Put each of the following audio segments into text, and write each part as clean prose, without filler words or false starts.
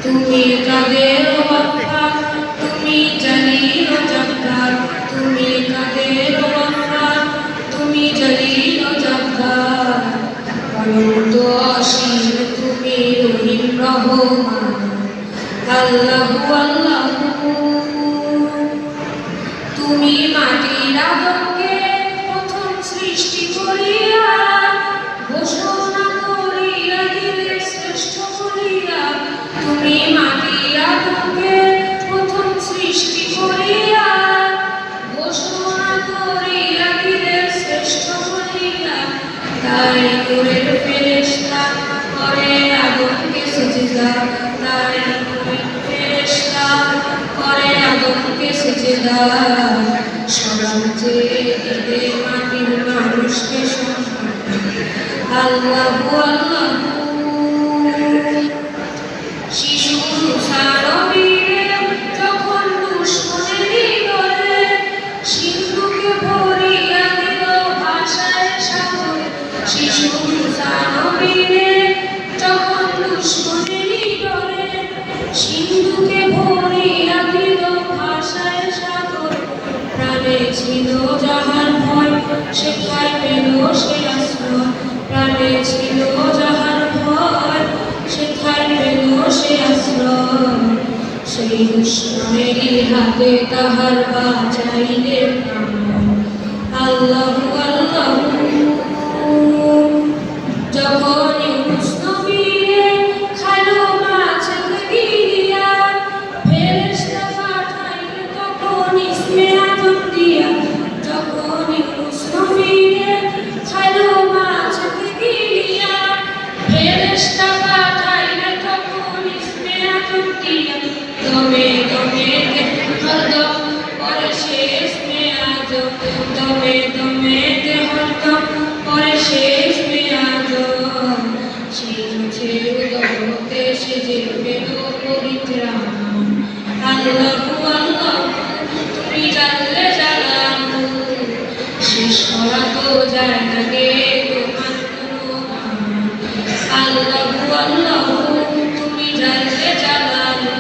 তুমি কাদের ওয়াফার, তুমি জলিল ও জব্বার, তুমি কাদের ওয়াফার, তুমি জলিল ও জব্বার। অনন্ত অসীম তুমি রহিম রহমান, আল্লাহু আল্লাহু। তুমি মাটির আদমকে প্রথম সৃষ্টি করিয়া ঘোষণা করিয়া দিলে শ্রেষ্ঠ বলিয়া। তুমি মাটির আদমকে প্রথম সৃষ্টি করিয়া ঘোষণা করিয়া দিলে শ্রেষ্ঠ বলিয়া। তাই নূরের ফেরেশতা করে আদমকে সিজদা, তাই নূরের ফেরেশতা করে আদমকে সিজদা। সমাজে দিবে মাটির মানুষকে সম্মান, আল্লাহু আল্লাহু। শিশু মুসা নবীরে যখন দুশমনেরই দলে সিন্ধুকে ভরিয়া দিল ভাষায় সাগরে। শিশু মুসা নবীরে যখন দুশমনেরই দলে সিন্ধুকে ভরিয়া দিল ভাষায় সাগরে। প্রাণে ছিল যাহার ভয় সেথায় পেল সে আশ্রয়, প্রাণে ছিল যাহার ভয় সেথায় পেল সে আশ্রয়। সেই দুশমনেরই হাতে তাহার বাঁচাইলে প্রাণ, আল্লাহু আল্লাহু। যখন ইউনুস নবীরে খাইলো মাছ গিলিয়া, ফেরেশতা পাঠাইলে তখন ইসমে আদম দিয়া। যখন ইউনুস নবীরে খাইলো মাছ গিলিয়া, ফেরেশতা পাঠাইলে তখন ইসমে আদম দিয়া। দমে দমে হরদম পরে সে ইসমে আদম, দমে দমে হরদম পরে সে ইসমে আদম। সেই মুছে উদরতে সে যে পেল পবিত্র নাম, আল্লাহু আল্লাহু। তুমি জানলে জালালু, শেষ করা তো যায় না গে তোমার কোনো নাম, আল্লাহু আল্লাহু। তুমি জানলে জালালু,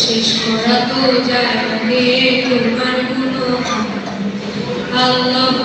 শেষ করা তো যায় না গে তোমার কোনো নাম, আল্লাহু